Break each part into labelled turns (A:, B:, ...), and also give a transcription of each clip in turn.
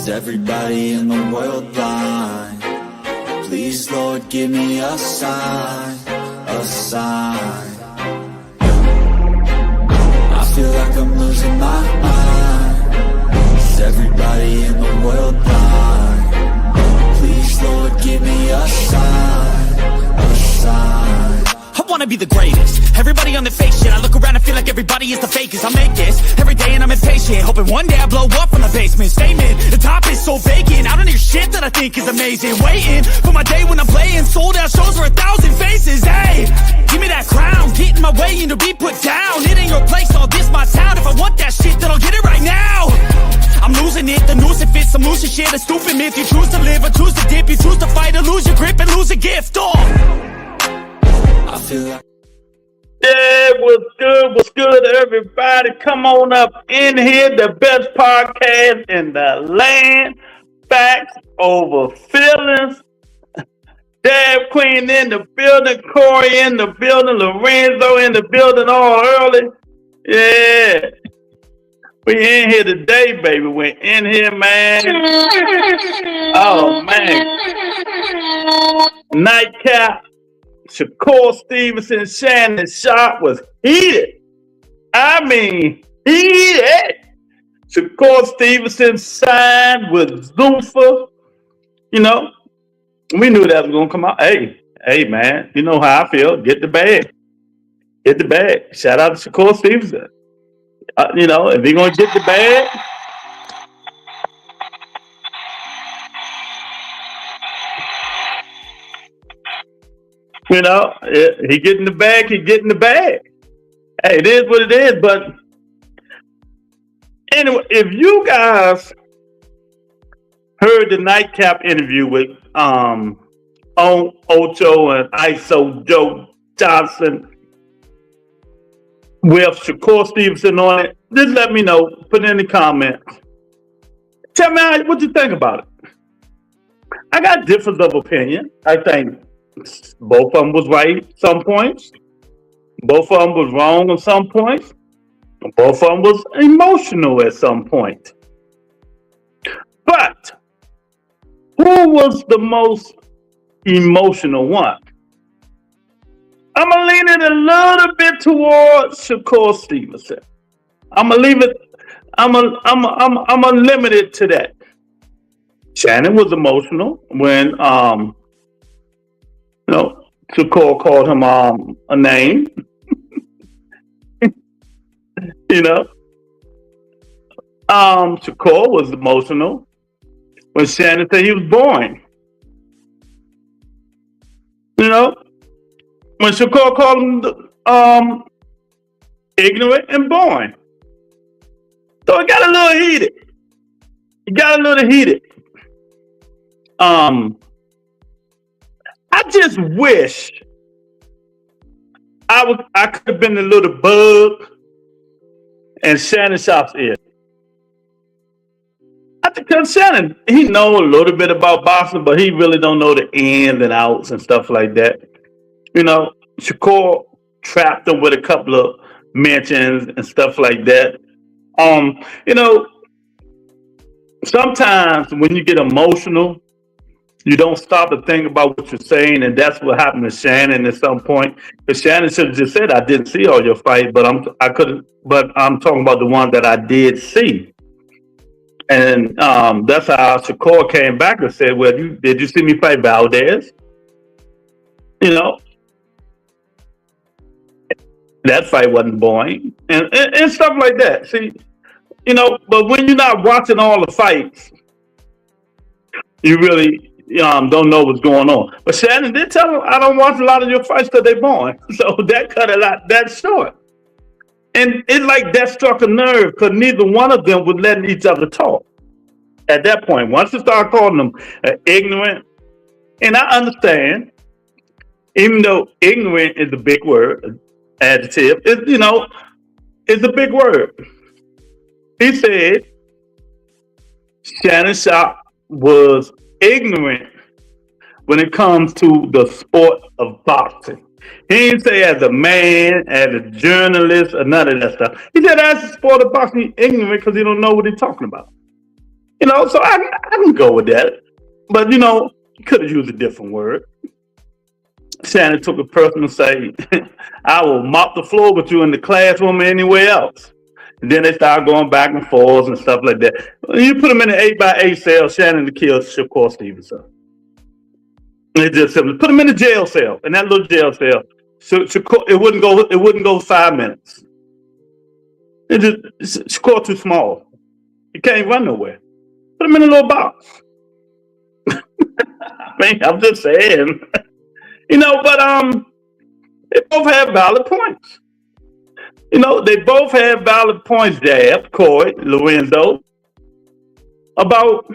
A: Is everybody in the world blind? Please, Lord, give me a sign, a sign. I feel like I'm losing my mind. Is everybody in the world blind? Please, Lord, give me a sign, a sign.
B: I wanna be the greatest. Everybody on the fake shit. I look around and feel like everybody is the fakest. I make this every day and I'm impatient, hoping one day I blow up from the basement. Statement, the top is so vacant. I don't hear shit that I think is amazing. Waiting for my day when I'm playing sold out shows for 1,000 faces. Hey, give me that crown, get in my way and to be put down. It ain't your place, all this my town. If I want that shit, then I'll get it right now. I'm losing it, the noose it fits. I'm losing shit, a stupid myth. You choose to live or choose to dip. You choose to fight or lose your grip and lose a gift.
A: I feel like
C: Yeah, what's good, everybody? Come on up in here, the best podcast in the land. Facts over feelings. Dab Queen in the building, Corey in the building, Lorenzo in the building all early. Yeah. We in here today, baby. We're in here, man. Oh, man. Nightcap. Shakur Stevenson, Shannon shot was heated. I mean, heated. Shakur Stevenson signed with Zuffa. You know, we knew that was going to come out. Hey, man, you know how I feel. Get the bag. Get the bag. Shout out to Shakur Stevenson. You know, if you're going to get the bag, you know, he getting the bag, he getting the bag. Hey, it is what it is. But anyway, if you guys heard the Nightcap interview with Ocho and ISO Joe Johnson with Shakur Stevenson on it, just let me know. Put it in the comments. Tell me what you think about it. I got difference of opinion. I think both of them was right at some points. Both of them was wrong at some points. Both of them was emotional at some point. But who was the most emotional one? I'm gonna lean it a little bit towards Shakur Stevenson. I'm gonna leave it. I'm gonna limit it to that. Shannon was emotional when you know, Shakur called him a name. You know, Shakur was emotional when Shannon said he was boring. You know, when Shakur called him ignorant and boring. So it got a little heated. I just wish I could have been a little bug in Shannon Sharp's ear. Because Shannon, he know a little bit about boxing, but he really don't know the ins and outs and stuff like that. You know, Shakur trapped him with a couple of mentions and stuff like that. You know, sometimes when you get emotional, you don't stop to think about what you're saying, and that's what happened to Shannon at some point. Because Shannon should have just said, "I didn't see all your fights, but I'm talking about the one that I did see." And that's how Shakur came back and said, "Well, did you see me fight Valdez?" You know, that fight wasn't boring, and stuff like that. See, you know, but when you're not watching all the fights, you really don't know what's going on. But Shannon did tell him, "I don't watch a lot of your fights because they're boring." So that cut a lot that short. And it like that struck a nerve because neither one of them would let each other talk. At that point, once you start calling them ignorant, and I understand, even though ignorant is a big word, adjective, it's a big word. He said Shannon Sharp was ignorant when it comes to the sport of boxing. He didn't say as a man, as a journalist, or none of that stuff. He said as a sport of boxing, he's ignorant because he don't know what he's talking about. So I can go with that. But you could have used a different word. Shannon took it personal, say, I will mop the floor with you in the classroom or anywhere else. And then they start going back and forth and stuff like that. You put them in an 8x8 cell, Shannon to kill Shakur Stevenson. They just simply put them in a jail cell, in that little jail cell. So it wouldn't go 5 minutes. Shakur too small. He can't run nowhere. Put him in a little box. I'm just saying. But they both have valid points. They both have valid points, Jab, Coy, Lorenzo, about,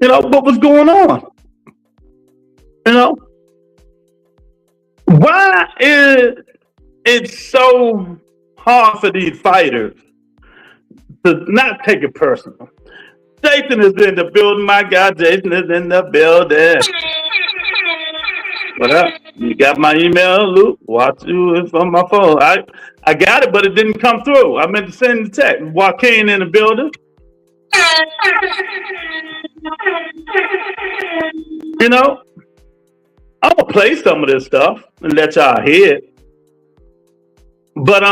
C: what was going on. Why is it so hard for these fighters to not take it personal? Jason is in the building, my guy. Jason is in the building. What up? You got my email, Luke? Watch you from my phone. I got it, but it didn't come through. I meant to send the text. Joaquin in the building. I'm gonna play some of this stuff and let y'all hear it. But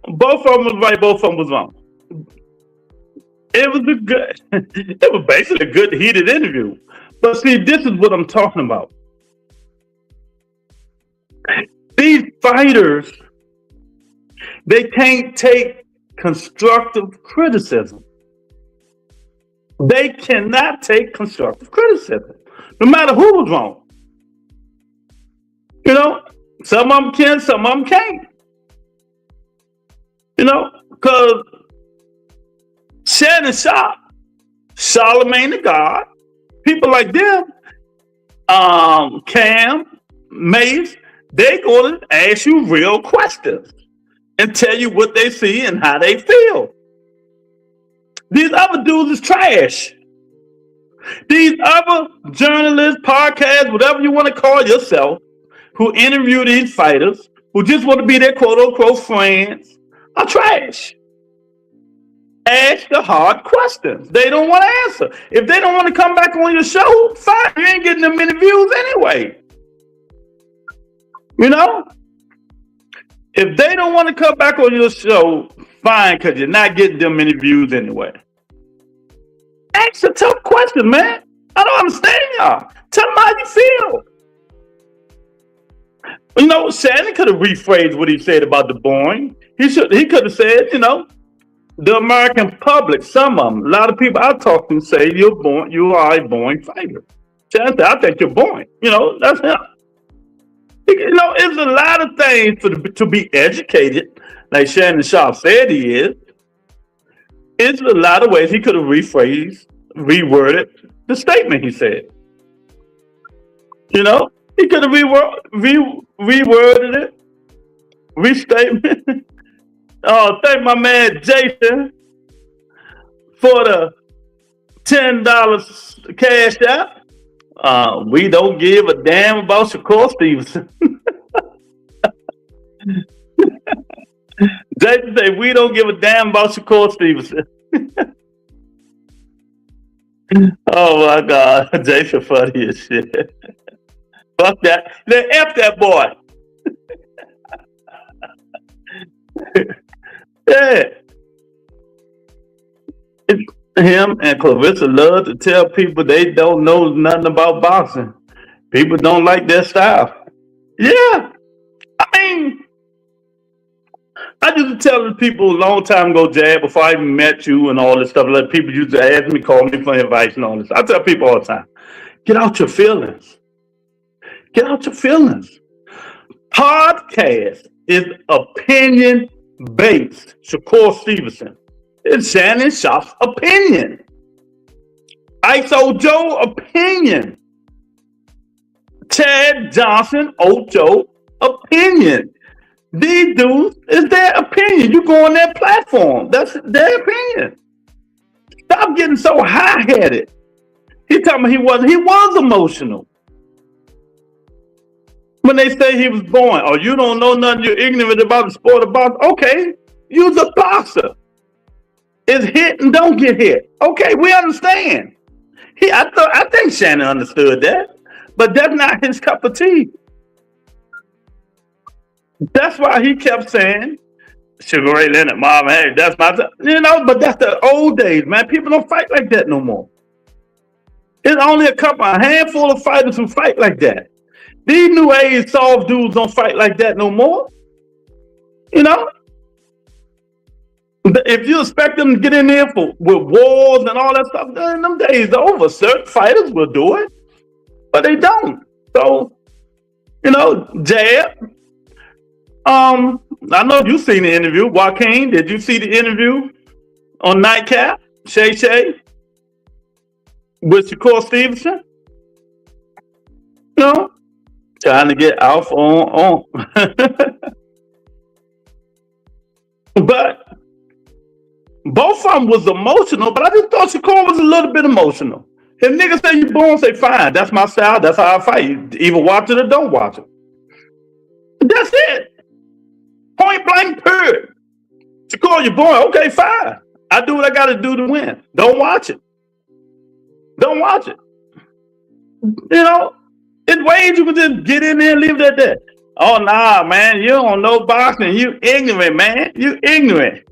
C: both of them was right, both of them was wrong. It was basically a good heated interview. But see, this is what I'm talking about. These fighters, they can't take constructive criticism. They cannot take constructive criticism, no matter who was wrong. Some of them can, some of them can't. Because Shannon Sharp, Charlemagne the God, people like them, Cam, Mace, they're going to ask you real questions and tell you what they see and how they feel. These other dudes is trash. These other journalists, podcasts, whatever you want to call yourself, who interview these fighters, who just want to be their quote-unquote friends, are trash. Ask the hard questions. They don't want to answer. If they don't want to come back on your show, fine. You ain't getting them many views anyway. If they don't want to come back on your show, fine, because you're not getting them many views anyway. Ask a tough question, man. I don't understand y'all. Tell them how you feel. Shannon could have rephrased what he said about the Boeing. He could have said, the American public, some of them, a lot of people I talk to say you are a Boeing fighter. Shannon said, I think you're Boeing. That's him. It's a lot of things to be educated, like Shannon Sharp said he is. It's a lot of ways he could have reworded the statement he said. He could have reworded it, restatement. Oh, thank my man Jason for the $10 cash out. We don't give a damn about Shakur Stevenson. Jason say we don't give a damn about Shakur Stevenson. Oh my God, Jason funny as shit. Fuck that. Then F that boy. Yeah. Him and Clarissa love to tell people they don't know nothing about boxing. People don't like their style. Yeah. I used to tell the people a long time ago, Jab, before I even met you and all this stuff, like people used to ask me, call me for advice and all this. I tell people all the time, get out your feelings. Get out your feelings. Podcast is opinion-based. Shakur Stevenson. It's Shannon Sharp's opinion. ISO Joe opinion. Chad Johnson Ocho opinion. These dudes is their opinion. You go on their platform. That's their opinion. Stop getting so high-headed. He told me he was emotional. When they say he was born, oh, you don't know nothing, you're ignorant about the sport of boxing. Okay, you's a boxer. It's hit and don't get hit. Okay, we understand. I think Shannon understood that, but that's not his cup of tea. That's why he kept saying, Sugar Ray Leonard, Marvin Hayes, that's my time. But that's the old days, man. People don't fight like that no more. It's only a handful of fighters who fight like that. These new age soft dudes don't fight like that no more. If you expect them to get in there with wars and all that stuff, then them days are over. Certain fighters will do it, but they don't. So, Jab. I know you've seen the interview. Joaquin, did you see the interview on Nightcap? Shay with Shakur Stevenson? Trying to get Alpha on. But both of them was emotional, but I just thought Shakur was a little bit emotional. If niggas say you born, say fine. That's my style. That's how I fight. You either watch it or don't watch it. That's it. Point blank, period. Shakur, you born. Okay, fine. I do what I got to do to win. Don't watch it. Don't watch it. It's ways you can just get in there and leave it at that. Oh, nah, man. You don't know boxing. You ignorant, man. You ignorant.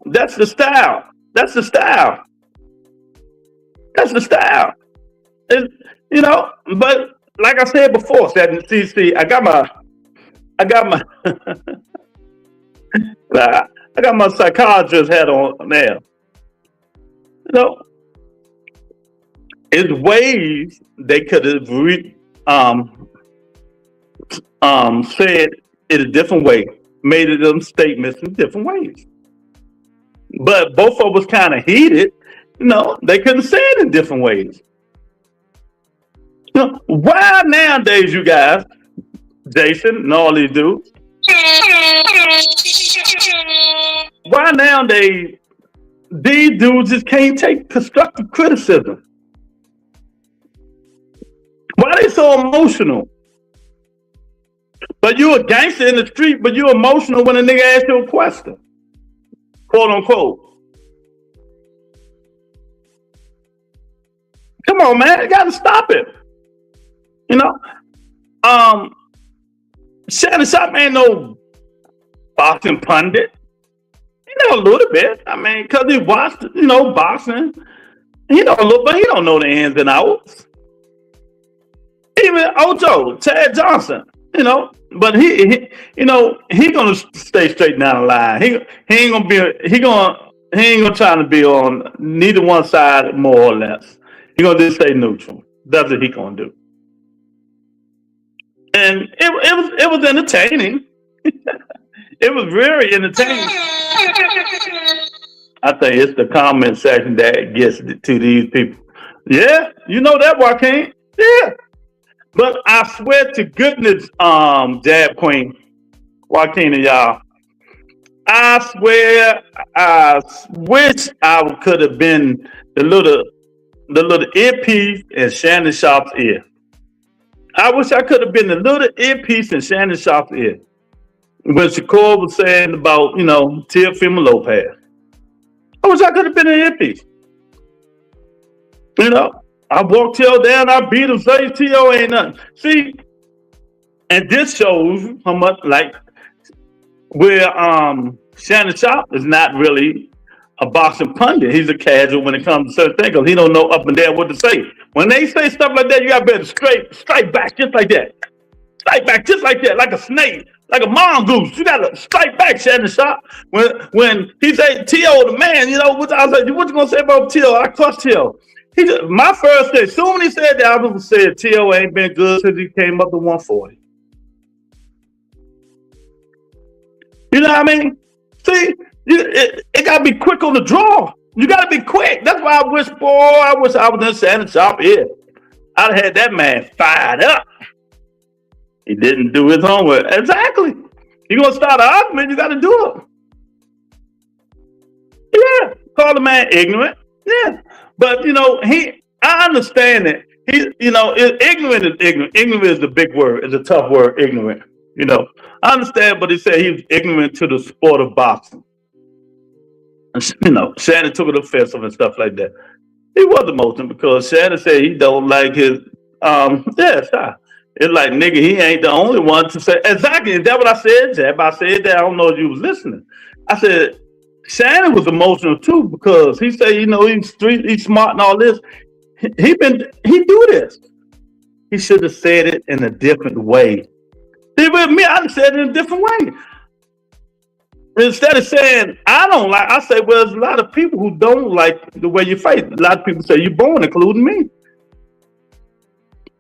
C: That's the style. That's the style. That's the style. But like I said before, see, I got my I got my psychiatrist hat on now. It's ways they could have said it a different way, made it them statements in different ways. But both of us kind of heated. They couldn't say it in different ways. Why nowadays, you guys, Jason and all these dudes, why nowadays these dudes just can't take constructive criticism? Why are they so emotional? But you a gangster in the street, but you emotional when a nigga asks you a question. Quote unquote. Come on, man. You gotta stop it. Shannon Sharp ain't no boxing pundit. A little bit. I mean, because he watched, boxing. He know a little, but he don't know the ins and outs. Even Ocho, Chad Johnson, but he gonna stay straight down the line. He ain't gonna try to be on neither one side more or less. He gonna just stay neutral. That's what he gonna do. And it was entertaining. It was very entertaining. I think it's the comment section that gets to these people. Yeah, you know that, Joaquin. Yeah. But I swear to goodness, Jab Queen, Joaquin and y'all, I swear, I wish I could have been the little earpiece in Shannon Sharp's ear. I wish I could have been the little earpiece in Shannon Sharp's ear when Shakur was saying about, Teofimo Lopez. I wish I could have been an earpiece. I walked Tio down, I beat him, say Tio ain't nothing. See, and this shows how much where Shannon Sharp is not really a boxing pundit. He's a casual when it comes to certain things because he don't know up and down what to say. When they say stuff like that, you got to strike back just like that. Strike back just like that, like a snake, like a mongoose. You got to strike back, Shannon Sharp. When he say Tio the man, what I was like, what you gonna say about Tio? I trust Tio. My first day, soon he said that, I was said Tio ain't been good since he came up to 140. You know what I mean? See, it got to be quick on the draw. You got to be quick. That's why I wish I was in Shannon Sharp here. I'd have had that man fired up. He didn't do his homework. Exactly. You're going to start an argument, you got to do it. Yeah. Call the man ignorant. Yeah. But, I understand that Ignorant is ignorant. Ignorant is a big word. It's a tough word, ignorant. I understand, but he said he was ignorant to the sport of boxing. And, Shannon took it offensive and stuff like that. He was emotional because Shannon said he don't like his, it's like, nigga, he ain't the only one to say, exactly, is that what I said, Jab? I said that, I don't know if you was listening. I said, Shannon was emotional too because he said, he's street, he's smart and all this. He do this. He should have said it in a different way. With me, I'd have said it in a different way. Instead of saying, I don't like, I say, well, there's a lot of people who don't like the way you fight. A lot of people say you're born, including me.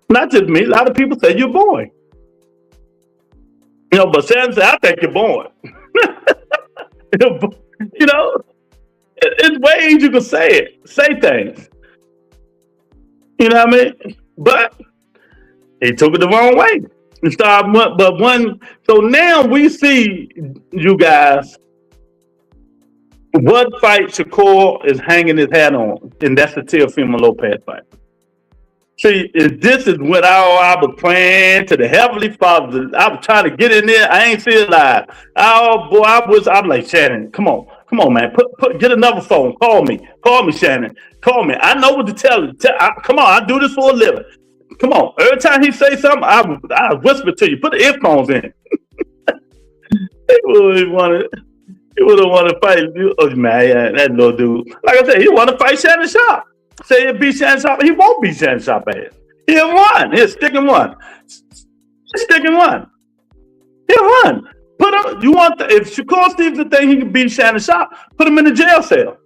C: Not just me, a lot of people say you're born. But Shannon said, I think you're born. It's ways you can say things. You know what I mean? But he took it the wrong way. So now we see, you guys, what fight Shakur is hanging his hat on, and that's the Teofimo Lopez fight. See, this is what I was praying to the Heavenly Father. I was trying to get in there. I ain't see it live. Oh boy, I'm like, Shannon, come on, man. Get another phone. Call me, Shannon. Call me. I know what to tell you. Come on, I do this for a living. Come on. Every time he say something, I whisper to you. Put the earphones in. He would want to fight. Oh man, that little dude. Like I said, he want to fight Shannon Sharp. Say he'll beat Shannon Sharp. He won't beat Shannon Sharp ass. He'll run. He'll stick and run. He'll run. Put him. If Shakur Stevenson think he can beat Shannon Sharp, put him in the jail cell.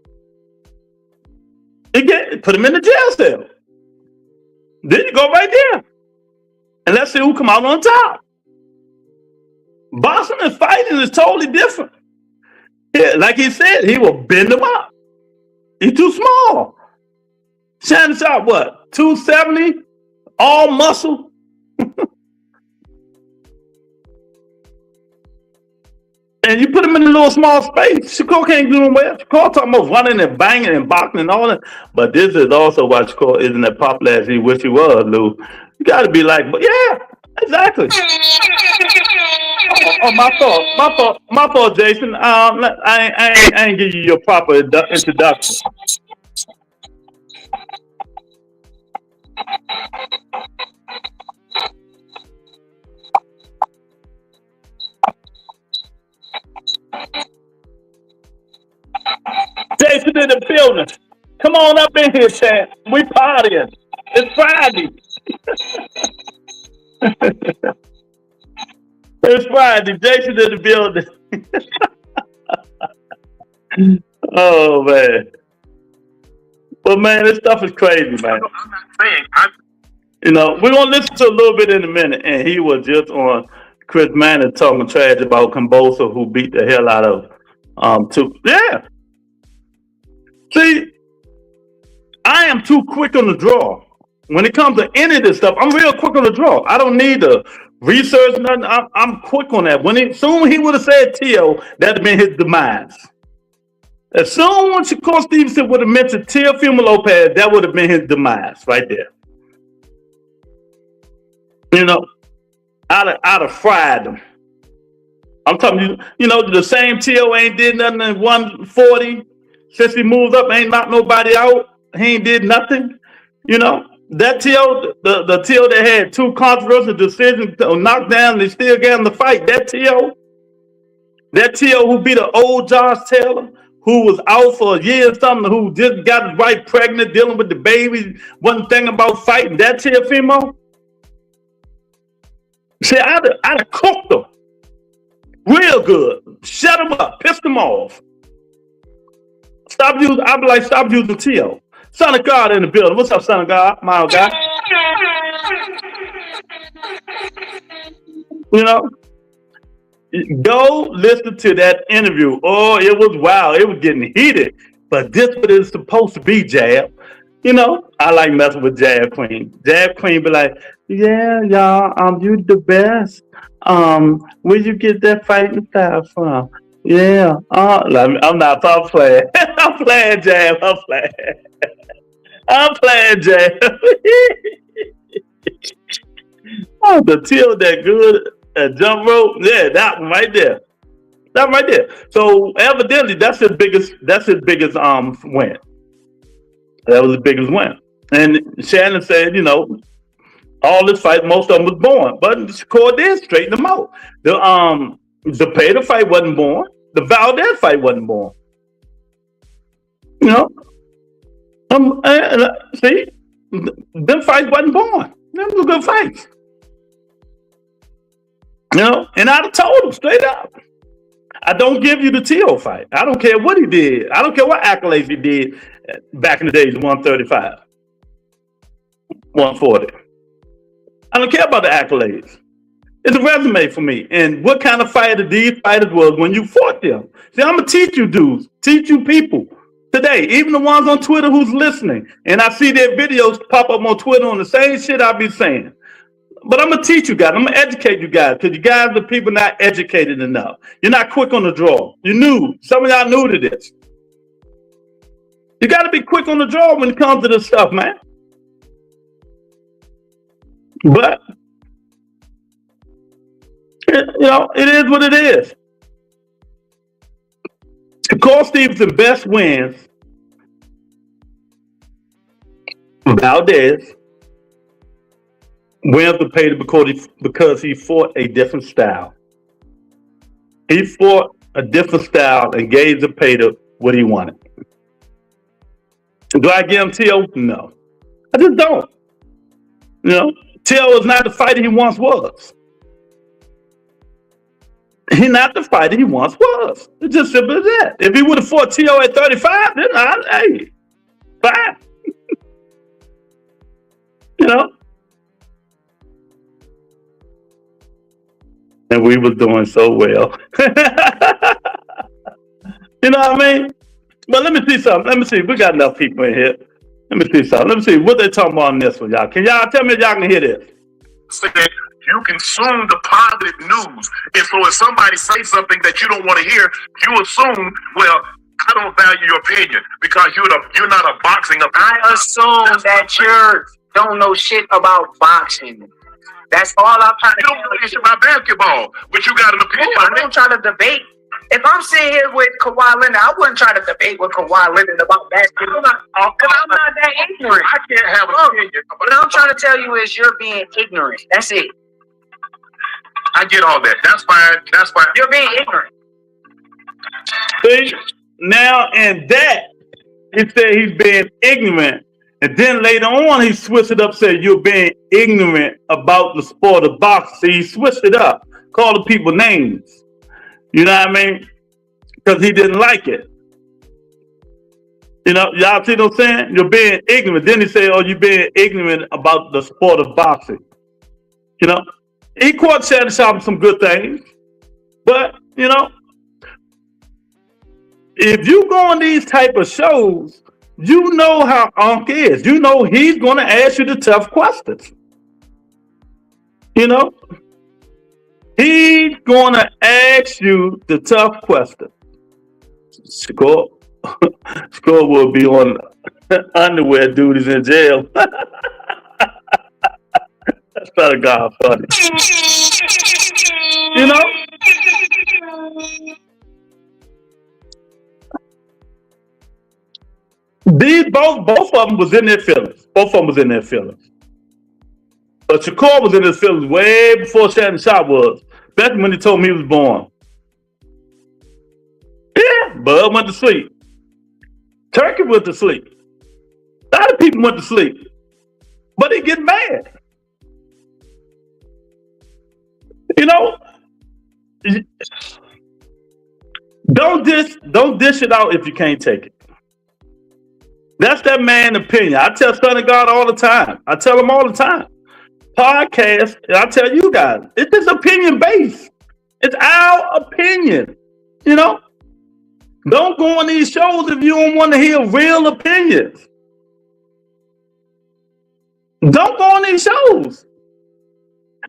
C: Put him in the jail cell. Then you go right there. And let's see who come out on top. Boxing and fighting is totally different. Yeah, like he said, he will bend him up. He's too small. Shannon Sharp, what? 270? All muscle? And you put him in a little small space. Shakur can't do him well. Shakur talking about running and banging and boxing and all that. But this is also why Shakur isn't that popular as he wish he was, Lou. You got to be like, yeah, exactly. My fault, Jason. I ain't give you your proper introduction. Jason in the building. Come on up in here, Chad. We partying. It's Friday. It's Friday. Jason in the building. Oh man. But man, this stuff is crazy, man. We're gonna listen to a little bit in a minute, and he was just on Chris Manning talking trash about Cambosa, who beat the hell out of two. Yeah. See, I am too quick on the draw. When it comes to any of this stuff, I'm real quick on the draw. I don't need to research nothing. I'm quick on that. Soon he would have said Tio, that'd have been his demise. As soon as Shakur Stevenson would have mentioned Teofimo Lopez, that would have been his demise right there. I'd have fried them. I'm telling you, the same Tio ain't did nothing in 140 since he moved up, ain't knocked nobody out. He ain't did nothing. That Tio, the Tio that had two controversial decisions knocked down, they still got in the fight. That Tio who beat an old Josh Taylor, who was out for a year or something, who just got his wife pregnant, dealing with the baby, wasn't thinking about fighting. That Teofimo. See, I'd have cooked him real good, shut him up, pissed him off. I'd be like, stop using Tio. Son of God in the building. What's up, son of God? My guy. Go listen to that interview. Oh, it was wild. It was getting heated. But this is what it's supposed to be, Jab. I like messing with Jab Queen. Jab Queen be like, yeah, y'all, you the best. Where you get that fighting style from? Yeah. I'm not playing. I'm playing, Jab. I'm playing, Jab. Oh, the Till that good at jump rope. Yeah, that one right there. That right there. So evidently, that's his biggest. That's his biggest win. That was his biggest win. And Shannon said, all this fight, most of them was born, but Shakur did straighten them out. The Pater fight wasn't born. The Valdez fight wasn't born. You know, see, them fights wasn't born. Them were good fights. And I'd have told him straight up. I don't give you the T.O. fight. I don't care what he did. I don't care what accolades he did back in the days, 135, 140. I don't care about the accolades. It's a resume for me. And what kind of fighter these fighters was when you fought them. See, I'm going to teach you dudes, teach you people today, even the ones on Twitter who's listening. And I see their videos pop up on Twitter on the same shit I be saying. But I'm going to teach you guys. I'm going to educate you guys because you guys are people not educated enough. You're not quick on the draw. You're new. Some of y'all new to this. You got to be quick on the draw when it comes to this stuff, man. But, it is what it is. Shakur Stevenson best wins. Valdez wins the Pater because he fought a different style. He fought a different style and gave the Pater what he wanted. Do I give him T.O.? No. I just don't. T.O. is not the fighter he once was. He's not the fighter he once was. It's just simple as that. If he would have fought T.O. at 35, then fine. And we was doing so well. You know what I mean? But let me see something. Let me see. We got enough people in here. Let me see something. Let me see what they talking about on this one, y'all. Can y'all tell me if y'all can hear this?
D: You consume the positive news. And so if somebody says something that you don't want to hear, you assume, well, I don't value your opinion because you're not a boxing.
E: I assume that you don't know shit about boxing. That's all I'm trying to do.
D: You don't know shit about basketball, but you got an opinion.
E: I don't try to debate. If I'm sitting here with Kawhi Leonard, I wouldn't try to debate with Kawhi Leonard about basketball. Because I'm not that ignorant.
D: I can't have an opinion.
E: What I'm trying to tell you is you're being ignorant. That's it.
D: I get all that. That's fine.
E: You're being ignorant.
C: See, now and that, he said he's being ignorant. And then later on, he switched it up, said you're being ignorant about the sport of boxing. So he switched it up, called the people names. You know what I mean? Because he didn't like it. Y'all see what I'm saying? You're being ignorant. Then he said, you're being ignorant about the sport of boxing. He caught Shannon Sharp with some good things. But, if you go on these type of shows, you know how Unc is. You know he's going to ask you the tough questions. He's going to ask you the tough questions. Shakur will be on underwear duties in jail. That's not a God funny. These both of them was in their feelings. Both of them was in their feelings. But Shakur was in his feelings way before Shannon Sharp was. Back when he told me he was born. Yeah, Bud went to sleep. Turkey went to sleep. A lot of people went to sleep. But he get mad. Don't dish it out if you can't take it. That's that man's opinion. I tell Son of God all the time. I tell him all the time. Podcast, and I tell you guys, it's just opinion based. It's our opinion. Don't go on these shows if you don't want to hear real opinions. Don't go on these shows.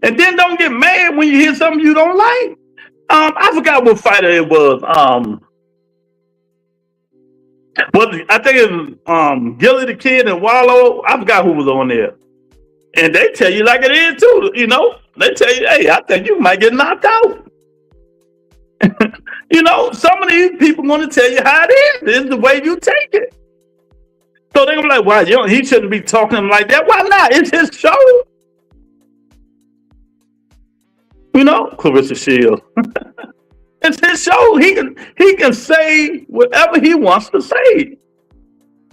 C: And then don't get mad when you hear something you don't like. I forgot what fighter it was. I think it was Gilly the Kid and Wallow. I forgot who was on there. And they tell you like it is too, you know. They tell you, hey, I think you might get knocked out. You know, some of these people want to tell you how it is. This is the way you take it. So they're gonna be like, "Why? You know, he shouldn't be talking to him like that. Why not? It's his show." You know, Clarissa Shields. It's his show. He can say whatever he wants to say.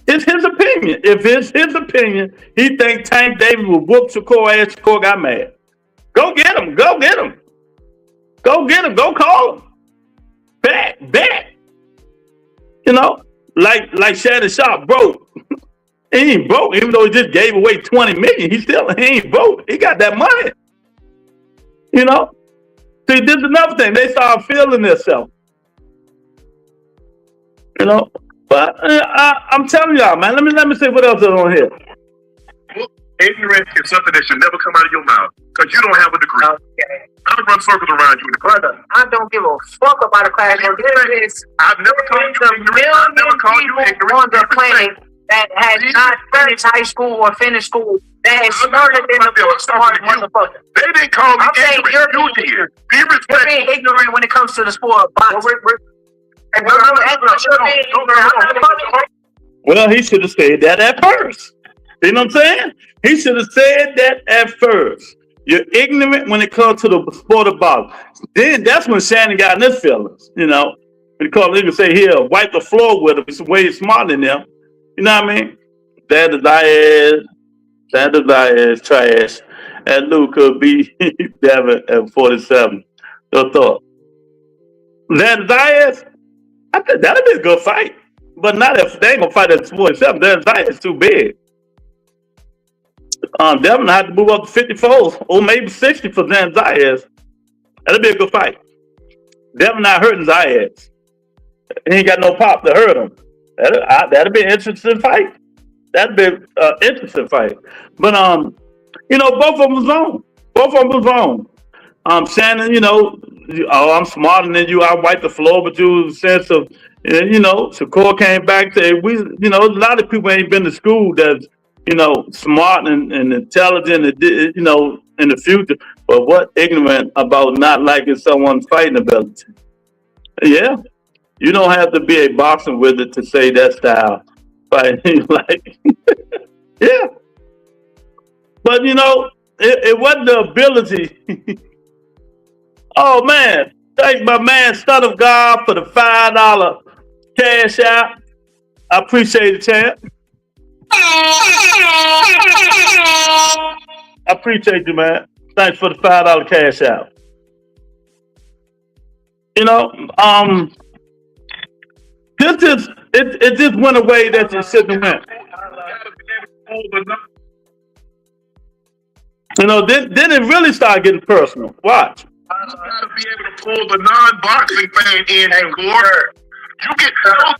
C: It's his opinion. If it's his opinion, he thinks Tank Davis will whoop Shakur ass. Shakur got mad. Go get him. Go get him. Go get him. Go call him. Back. You know, like Shannon Sharp broke. He ain't broke, even though he just gave away $20 million. He ain't broke. He got that money. You know. See, this is another thing. They start feeling themselves. You know. But I'm telling y'all, man. Let me say what else is on here.
D: Ignorance is something that should never come out of your mouth because you don't have a degree.
E: Okay.
D: I don't run circles around you.
E: Brother, I don't give a fuck about a classroom.
D: I've never called you ignorant. I've never called you ignorant.
E: On the planet that has not finished high school or finished school, that has started in the sport, motherfucker.
D: They didn't call me ignorant. You did. Be respectful.
E: You're being ignorant when it comes to the sport of boxing.
C: Well, he should have said that at first. You know what I'm saying? He should have said that at first. You're ignorant when it comes to the sport of boxing. Then that's when Shannon got in his feelings, you know. Because he can say, here, wipe the floor with him. It's way smarter than them. You know what I mean? That is trash. And Luke could be Devin at 47. Your thought. That is, I think that'll be a good fight. But not if they ain't gonna fight at 47. That is too big. Devin had to move up to 54 or maybe 60 for Zan Zayas. That'll be a good fight. Devin not hurting Zayas. He ain't got no pop to hurt him. That'll be an interesting fight. That'd be an interesting fight. But you know, both of them was wrong. Shannon, you know, I'm smarter than you. I wipe the floor with you. In the sense of, you know, Shakur came back to you know, a lot of people ain't been to school that's, you know, smart and intelligent, and, you know, in the future. But what ignorant about not liking someone's fighting ability? Yeah, you don't have to be a boxing wizard to say that style fighting. Like, yeah. But you know, it wasn't the ability. Oh man, thank my man Son of God for the $5 cash out. I appreciate it, champ. I appreciate you, man. Thanks for the $5 cash out. You know, it just went away that you shouldn't have went. You know, then it really started getting personal. Watch.
D: You gotta be able to pull the non-boxing fan in and score.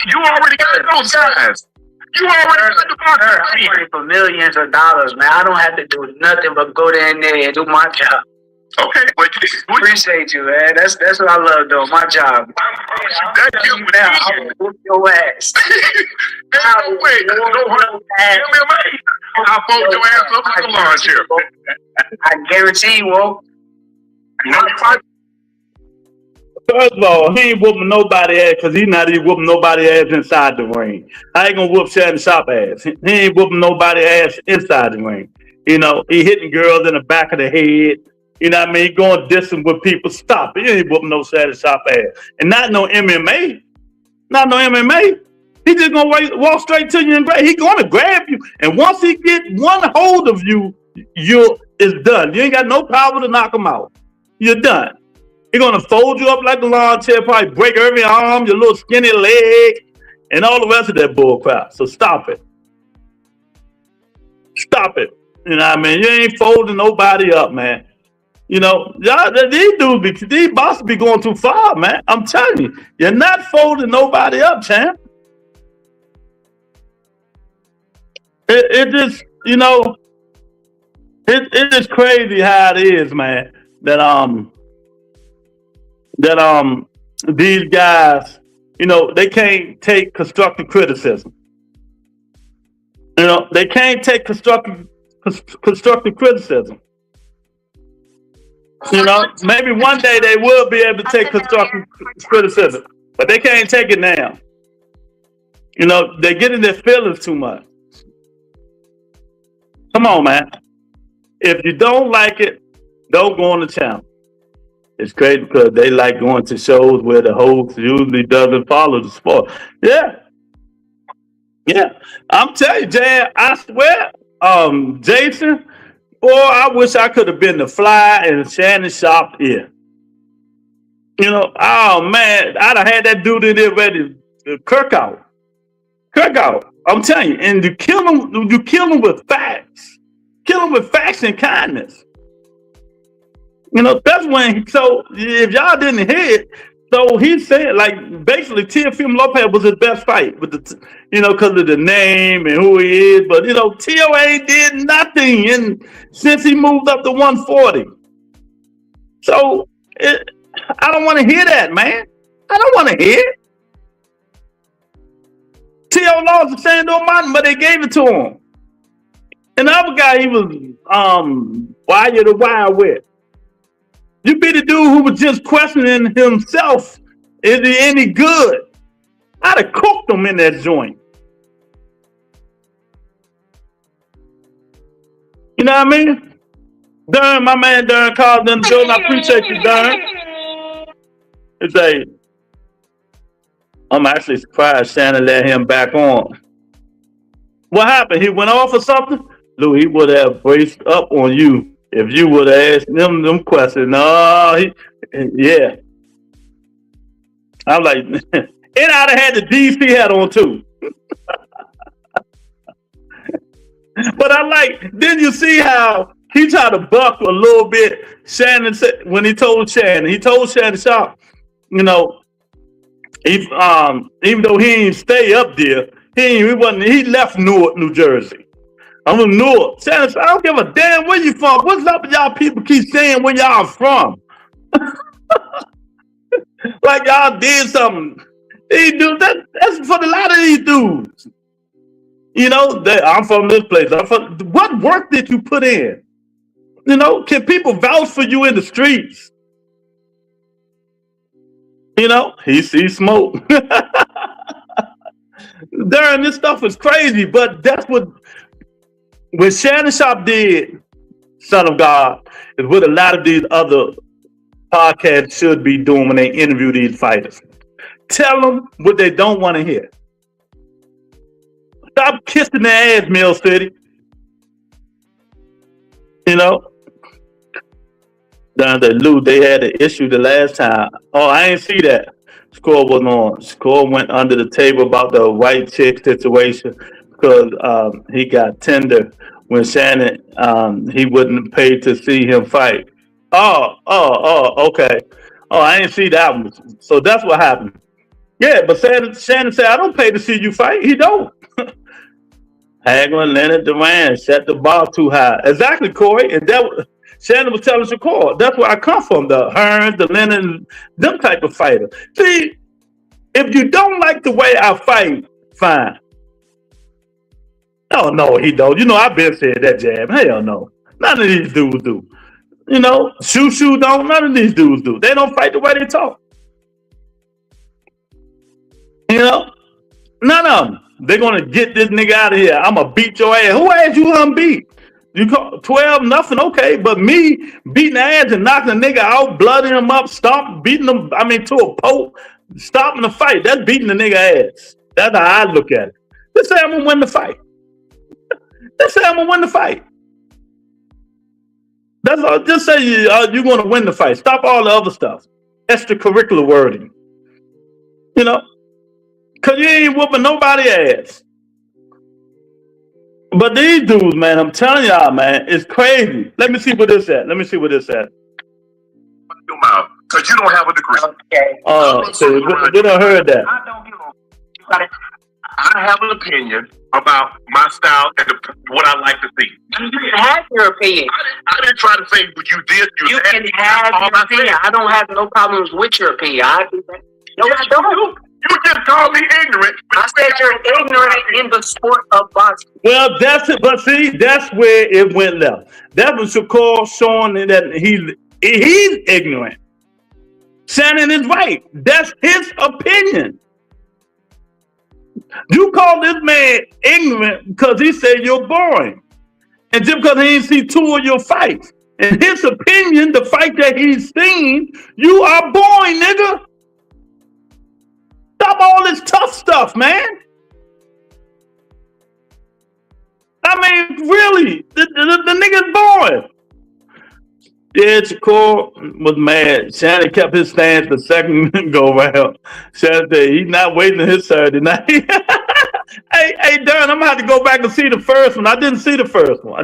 D: You already got those guys. You already got the boxing
E: I'm working for millions of dollars, man. I don't have to do nothing but go there and there and do my job.
D: Okay, but
E: Appreciate you, man. That's what I love doing. My job.
D: That's you with
E: now. I will whoop your ass.
D: no way. I'll fold your ass up like a lawn chair.
E: I guarantee you won't.
C: First of all, he ain't whooping nobody ass because he's not even whooping nobody ass inside the ring. I ain't gonna whoop Shannon Sharp ass. He ain't whooping nobody ass inside the ring. You know, he hitting girls in the back of the head. You know what I mean? He going distance with people. Stop it. He ain't whooping no Shannon Sharp ass. And not no MMA. Not no MMA. He just gonna walk straight to you and grab. He gonna grab you. And once he get one hold of you, it's done. You ain't got no power to knock him out. You're done. He's gonna fold you up like a lawn chair, probably break every arm, your little skinny leg, and all the rest of that bull crap. So stop it. Stop it. You know what I mean? You ain't folding nobody up, man. You know, these bosses be going too far, man. I'm telling you, you're not folding nobody up, champ. It just, you know, it's just crazy how it is, man. That these guys, you know, they can't take constructive criticism. You know, they can't take constructive constructive criticism. You know, maybe one day they will be able to take constructive criticism, but they can't take it now. You know, they're getting their feelings too much. Come on, man. If you don't like it, don't go on the channel. It's crazy because they like going to shows where the host usually doesn't follow the sport. Yeah. Yeah. I'm telling you, Jay, I swear, Jason, boy, I wish I could have been the fly in Shannon shop here. You know, oh man, I'd have had that dude in there ready to kirk out. Kirk out. I'm telling you, and you kill him with facts. Kill him with facts and kindness. You know, that's when, so if y'all didn't hear it, so he said, like, basically, Teofimo Lopez was his best fight, with the, you know, because of the name and who he is. But, you know, Teo ain't did nothing since he moved up to 140. So, I don't want to hear that, man. I don't want to hear it. Teo lost to Sandor Martin, but they gave it to him. And the other guy, he was Wire the Wild with. You be the dude who was just questioning himself. Is he any good? I'd have cooked him in that joint. You know what I mean? Darren, my man Darren called in the building. I appreciate you, Darren. It's a, I'm actually surprised Shannon let him back on. What happened? He went off or something? Lou, he would have braced up on you if you would have asked them questions. No, yeah. I'm like, and I'd have had the DC hat on too. But I like, didn't you see how he tried to buck a little bit? Shannon said, when he told Shannon Sharp, you know, even though he didn't stay up there, he left Newark, New Jersey. I'm from Newark. Shannon said, I don't give a damn where you from. What's up with y'all people keep saying where y'all from? Like y'all did something. These dudes, that's for a lot of these dudes. You know, I'm from this place. What work did you put in? You know, can people vouch for you in the streets? You know, he sees smoke. Darren, this stuff is crazy, but that's what Shannon Sharp did, Son of God, is what a lot of these other podcasts should be doing when they interview these fighters. Tell them what they don't want to hear. Stop kissing their ass, Mill City. You know? Down there, Lou, they had an issue the last time. Oh, I ain't see that. Score wasn't on. Score went under the table about the white chick situation because he got tender when Shannon, he wouldn't pay to see him fight. Oh, okay. Oh, I didn't see that one. So that's what happened. Yeah, but Shannon said, I don't pay to see you fight. He don't. Hagler, Leonard, Duran set the bar too high. Exactly, Corey. And Shannon was telling Shakur, that's where I come from, the Hearns, the Lennon, them type of fighter. See, if you don't like the way I fight, fine. No, he don't. You know, I've been saying that, Jab. Hell no. None of these dudes do. You know, Shoo don't. None of these dudes do. They don't fight the way they talk. You know, none of them. They're going to get this nigga out of here. I'm going to beat your ass. Who ass you unbeat? You call 12-0, okay, but me beating the ass and knocking a nigga out, blooding him up, beating him, to a poke, stopping the fight, that's beating the nigga ass. That's how I look at it. Let's say I'm going to win the fight. Let's say I'm going to win the fight. That's all. Just say you're going to win the fight. Stop all the other stuff. Extracurricular wording. You know? Because you ain't whooping nobody's ass. But these dudes, man, I'm telling y'all, man, it's crazy. Let me see what this at.
D: Because you don't have a degree.
E: Okay.
C: So we don't heard that.
E: I don't give a.
D: I have an opinion about my style and what I like to see.
E: You can have your opinion.
D: I didn't try to say what you did.
E: You can have your opinion. I don't have no problems with your opinion. I do that. No, I don't.
D: You just called me ignorant.
E: I said you're ignorant in the sport of boxing.
C: Well, that's it. But see, that's where it went left. That was Shakur showing that he's ignorant. Shannon is right. That's his opinion. You call this man ignorant because he said you're boring. And just because he didn't see two of your fights. In his opinion, the fight that he's seen, you are boring, nigga. Stop all this tough stuff, man. I mean, really, the nigga's boring. Yeah, Shakur was mad. Shannon kept his stance the second go round. Shannon said he's not waiting his Saturday night. Hey, Darren, I'm gonna have to go back and see the first one. I didn't see the first one.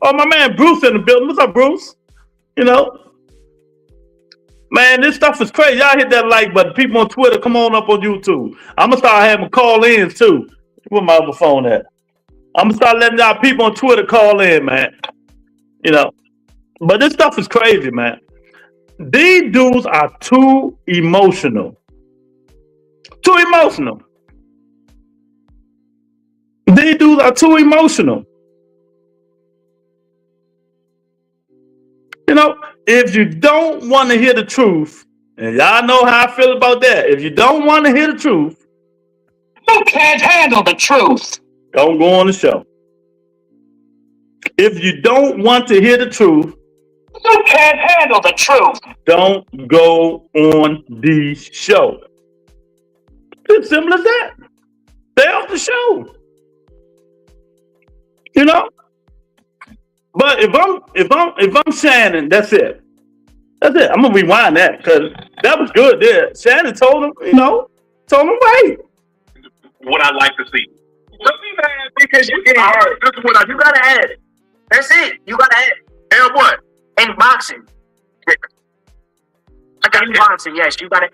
C: Oh, my man Bruce in the building. What's up, Bruce? You know, man, this stuff is crazy. Y'all hit that like button. People on Twitter, come on up on YouTube. I'm gonna start having call-ins too. Where my other phone at? I'm gonna start letting y'all people on Twitter call in, man. You know, but this stuff is crazy, man. These dudes are too emotional. Too emotional. These dudes are too emotional. You know, if you don't want to hear the truth, and y'all know how I feel about that. If you don't want to hear the truth,
E: You can't handle the truth.
C: don't go on the show. If you don't want to hear the truth,
E: You can't handle the truth.
C: don't go on the show. It's simple as that. Stay off the show. You know? But if I'm Shannon, that's it. That's it. I'm gonna rewind that because that was good there. Shannon told him, right.
D: What I like to see.
E: Don't be mad because you get ahead.
D: This is what I
E: You gotta add it. That's it. You gotta add it.
D: And what?
E: In boxing. In boxing, yes, you gotta.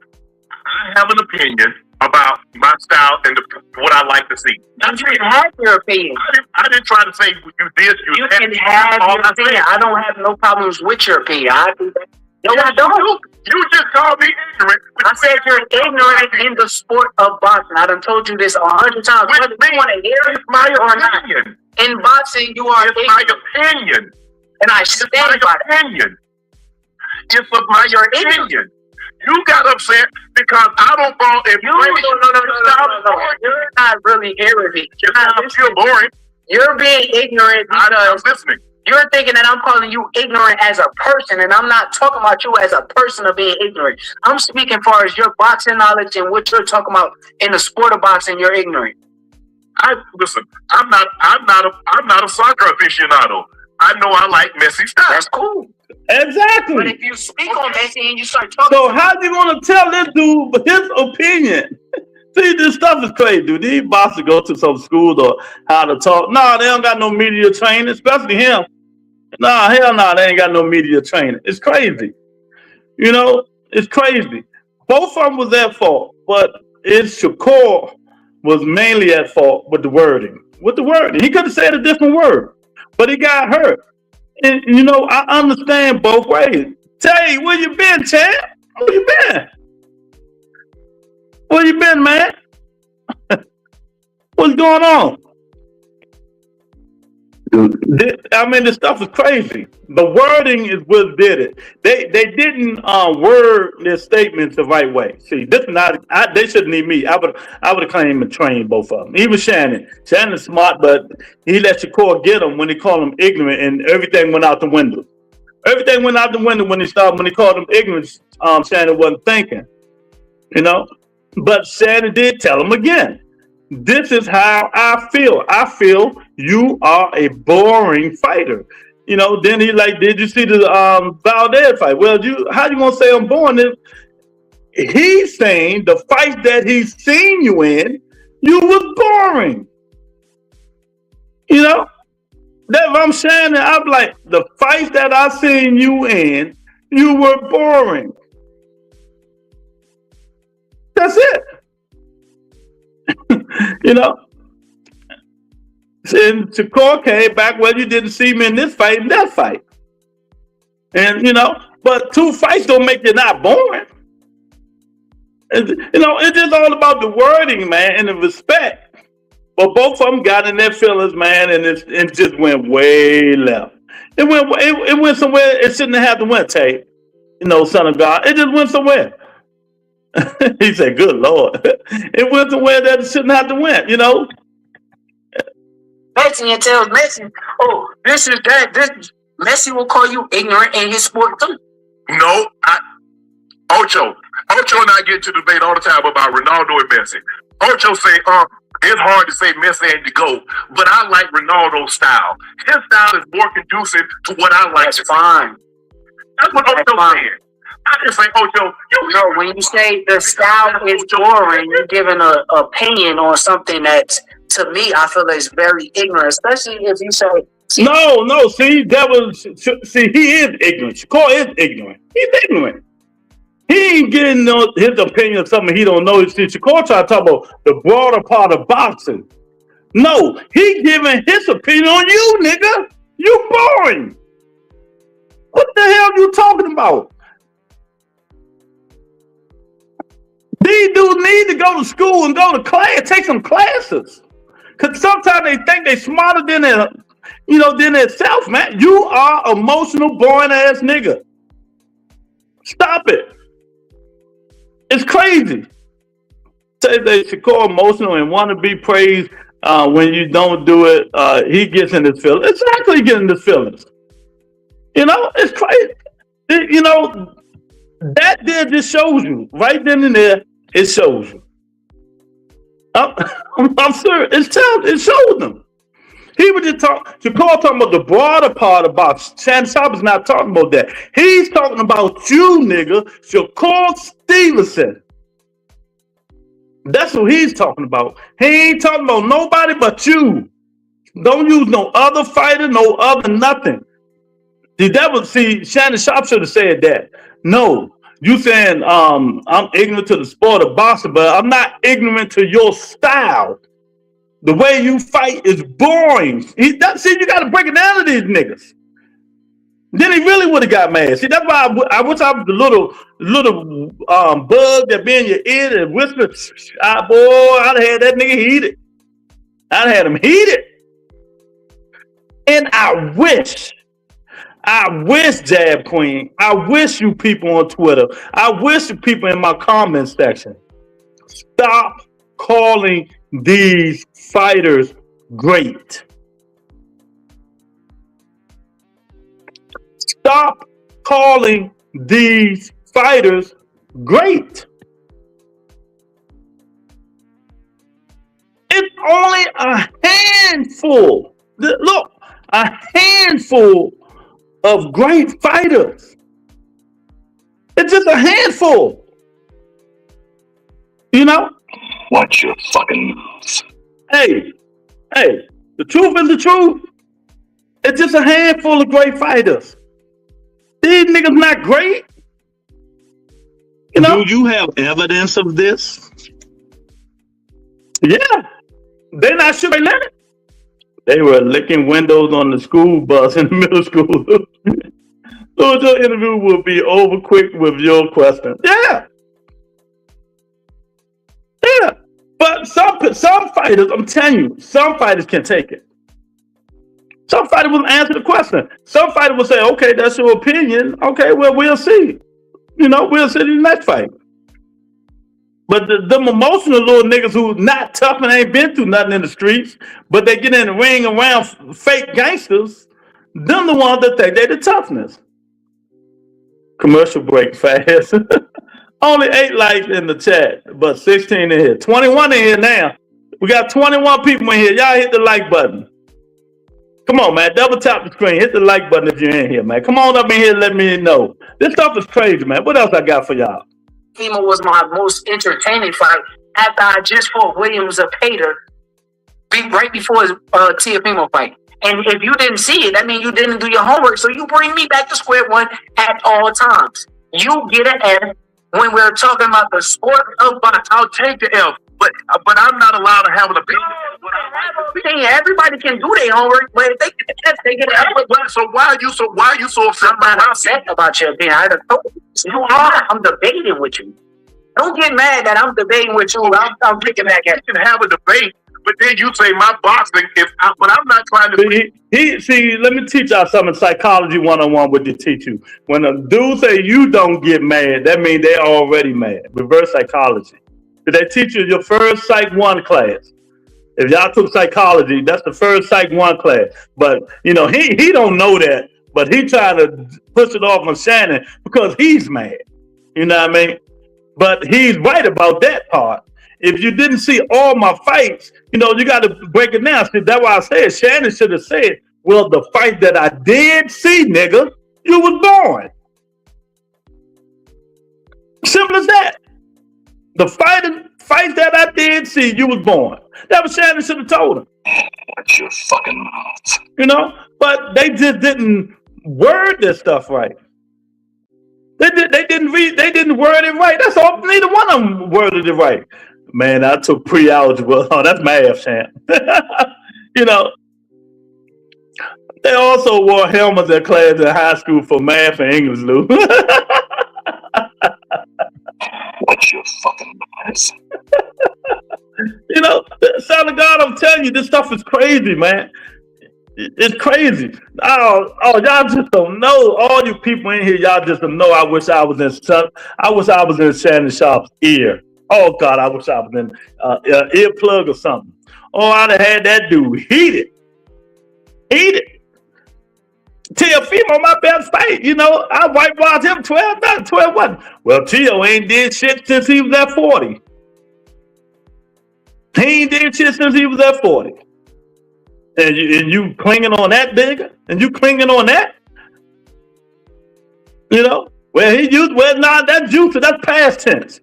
D: I have an opinion about my style and what I like to see.
E: You can have your opinion.
D: I didn't try to say you did.
E: You can have your opinion. I don't have no problems with your opinion. I do that. No, I don't.
D: You just called me ignorant.
E: I said you're ignorant in the sport of boxing. I done told you this 100 times. Whether you want to hear it
D: my
E: or not.
D: opinion.
E: In boxing, you are
D: It's my
E: ignorant.
D: opinion.
E: And I
D: It's
E: stand
D: my
E: by that.
D: opinion. It's my opinion. You got upset because I don't fall in
E: No. You're not really hearing me. You're not
D: I'm still boring.
E: You're being ignorant
D: I'm
E: because
D: listening.
E: you're thinking that I'm calling you ignorant as a person, and I'm not talking about you as a person of being ignorant. I'm speaking far as your boxing knowledge and what you're talking about in the sport of boxing. You're ignorant.
D: Listen. I'm not a soccer aficionado. I know I like Messi style.
E: That's cool. But
C: Exactly.
E: if you speak on Messi and you start talking,
C: So how you gonna tell this dude his opinion? See, this stuff is crazy, dude. These bosses go to some schools or how to talk. No, they don't got no media training, especially him. Nah, hell no, they ain't got no media training. It's crazy. You know, it's crazy. Both of them was at fault, but it's Shakur was mainly at fault with the wording. He could have said a different word, but he got hurt. And you know, I understand both ways. Tay, where you been, champ? Where you been? Where you been, man? What's going on? I mean, this stuff is crazy. The wording is what did it. They didn't word their statements the right way. See, this is not. They shouldn't need me. I would have claimed and trained both of them. Even Shannon. Shannon's smart, but he let Shakur get him when he called him ignorant, and everything went out the window. Everything went out the window when he called him ignorant. Shannon wasn't thinking, you know. But Shannon did tell him again. This is how I feel. I feel you are a boring fighter. You know, then he like, did you see the Valdez fight? Well, how you gonna say I'm boring if he's saying the fight that he's seen you in, you was boring. You know? That if I'm saying that, I'm like, the fights that I seen you in, you were boring. That's it. You know, and Shakur came back, well, you didn't see me in this fight and that fight. And, you know, but two fights don't make you not boring. It's just all about the wording, man, and the respect. But both of them got in their feelings, man, and it just went way left. It went somewhere it shouldn't have to went, Tay. Son of God. It just went somewhere. He said, "Good Lord." It went somewhere that it shouldn't have to went,
E: Messi and tells Messi, "Oh, this is that. This Messi will call you ignorant in his sport too."
D: No, Ocho and I get to debate all the time about Ronaldo and Messi. Ocho say, it's hard to say Messi ain't the GOAT, but I like Ronaldo's style. His style is more conducive to what I like.
E: That's fine.
D: That's what Ocho said. I just say, Ocho,
E: when you say the style is boring, you're giving an opinion on something that, to me, I feel is very ignorant, especially if you say.
C: No. See, he is ignorant. Shakur is ignorant. He's ignorant. He ain't getting his opinion of something he don't know. See, Shakur try to talk about the broader part of boxing. No, he giving his opinion on you, nigga. You boring. What the hell are you talking about? These dudes need to go to school and go to class, take some classes. Because sometimes they think they smarter than their self, man. You are emotional, boring ass nigga. Stop it. It's crazy. Say they Shakur emotional and want to be praised when you don't do it. He gets in his feelings. Exactly, getting his feelings. It's crazy. That there just shows you right then and there. It shows you. I'm sure it shows them. He was just Shakur talking about the broader part about Shannon Sharp is not talking about that. He's talking about you, nigga, Shakur Stevenson. That's what he's talking about. He ain't talking about nobody but you. Don't use no other fighter, no other nothing. Shannon Sharp should have said that. No. You saying I'm ignorant to the sport of boxing, but I'm not ignorant to your style. The way you fight is boring. You got to break it down to these niggas. Then he really would have got mad. See, that's why I wish I was the little bug that be in your ear and whisper, boy, I'd have had that nigga heated. I'd have had him heated. And I wish, Jab Queen, I wish you people on Twitter, I wish you people in my comment section, stop calling these fighters great. Stop calling these fighters great. It's only a handful. Look, a handful of great fighters. It's just a handful.
D: Watch your fucking mouth.
C: Hey, the truth is the truth. It's just a handful of great fighters. These niggas not great. Do you have evidence of this? Yeah. They're not sure they let it. They were licking windows on the school bus in the middle school. So your interview will be over quick with your question. Yeah. But some fighters, I'm telling you, some fighters can take it. Some fighters will answer the question. Some fighters will say, okay, that's your opinion. Okay, well, we'll see. We'll see in the next fight. But them emotional little niggas who not tough and ain't been through nothing in the streets, but they get in the ring around fake gangsters, them the ones that think they the toughness. Commercial break fast. Only 8 likes in the chat, but 16 in here. 21 in here now. We got 21 people in here. Y'all hit the like button. Come on, man. Double tap the screen. Hit the like button if you're in here, man. Come on up in here and let me know. This stuff is crazy, man. What else I got for y'all?
E: Fimo was my most entertaining fight after I just fought Williams of Hater right before his Teofimo fight. And if you didn't see it, that means you didn't do your homework. So you bring me back to square one at all times. You get an F when we're talking about the sport of boxing.
D: I'll take the F, but I'm not allowed to have an opinion.
E: Everybody can do their homework, but if they get the F, they get an F.
D: So why are you so upset?
E: I'm not upset about your opinion. I'm debating with you. Don't get mad that I'm debating with you. I'm picking back at you.
D: You can have a debate, but then you say my boxing but I'm not trying to.
C: See, let me teach y'all something. Psychology 101 would they teach you. When a dude say you don't get mad, that means they're already mad. Reverse psychology. Did they teach you your first Psych 1 class? If y'all took psychology, that's the first Psych 1 class. But he don't know that, but he trying to push it off on Shannon because he's mad. You know what I mean? But he's right about that part. If you didn't see all my fights, you got to break it down. See, that's why I said Shannon should have said, well, the fight that I did see, nigga, you was born. Simple as that. The fight that I did see, you was born. That was Shannon should have told him.
D: Watch your fucking mouth.
C: But they just didn't word this stuff right. They didn't word it right. That's all. Neither one of them worded it right. Man, I took pre-algebra. Oh, that's math, Shannon. They also wore helmets at class in high school for math and English, Lou.
D: Watch your fucking mouth.
C: Son of God, I'm telling you, this stuff is crazy, man. It's crazy. Oh, y'all just don't know. All you people in here, y'all just don't know. I wish I was in Shannon Sharp's ear. Oh God, I wish I was in earplug or something. Oh, I'd have had that dude heated. Teofimo, my best fight. I whitewashed him 12-1. Well, Teo ain't did shit since he was at 40. He ain't did shit since he was at 40. And you clinging on that, nigga? And you clinging on that? Well, that's juicy. That's past tense.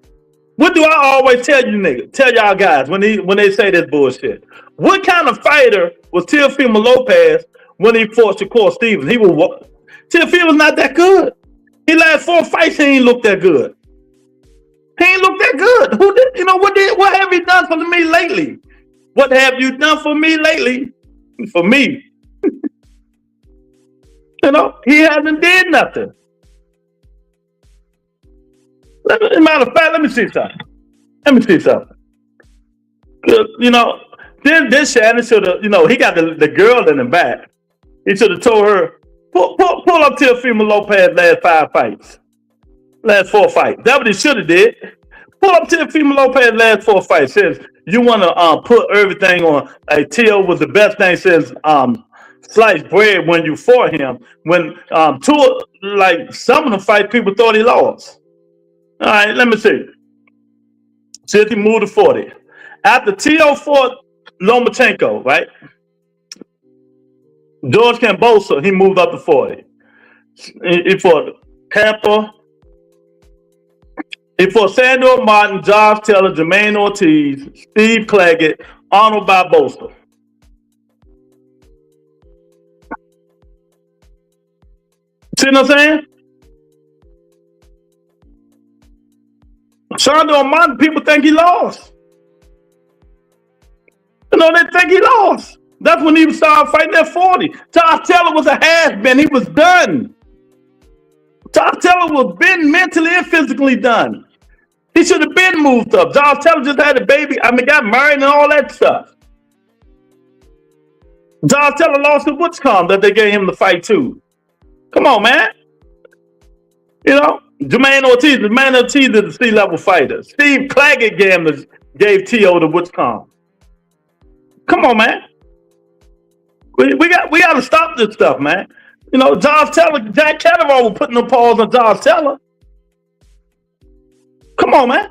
C: What do I always tell you, nigga? Tell y'all guys when they say this bullshit. What kind of fighter was Teofimo Lopez when he fought Shakur Stevenson? Teofimo's not that good. He last 4 fights, he ain't looked that good. He ain't looked that good. What have you done for me lately? What have you done for me lately? For me. He hasn't did nothing. Matter of fact, let me see something. Then Shannon should have, he got the girl in the back. He should have told her, pull up Teofimo Lopez last 4 fights. That's what he should have did. Pull up Teofimo Lopez last 4 fights. Since you want to put everything on, Teo was the best thing since sliced bread when you fought him. When some of the fights people thought he lost. All right, let me see. Since he moved to 40. After Teo fought Lomachenko, right? George Kambosos, he moved up to 40. He fought Camper. He fought Sandor Martin, Josh Taylor, Jermaine Ortiz, Steve Claggett, Arnold Barbosa. See what I'm saying? Sandor Martin, people think he lost. They think he lost. That's when he started fighting at 40. Josh Taylor was a has-been. He was done. Josh Taylor was been mentally and physically done. He should have been moved up. Josh Taylor just had a baby. Got married and all that stuff. Josh Taylor lost to Woodscombe that they gave him the fight too. Come on, man. Jermaine Ortiz is a C-level fighter. Steve Claggett gave Teo to Woodscombe. Come on, man. We got to stop this stuff, man. Josh Taylor, Jack Catterall was putting the paws on Josh Taylor. Come on, man.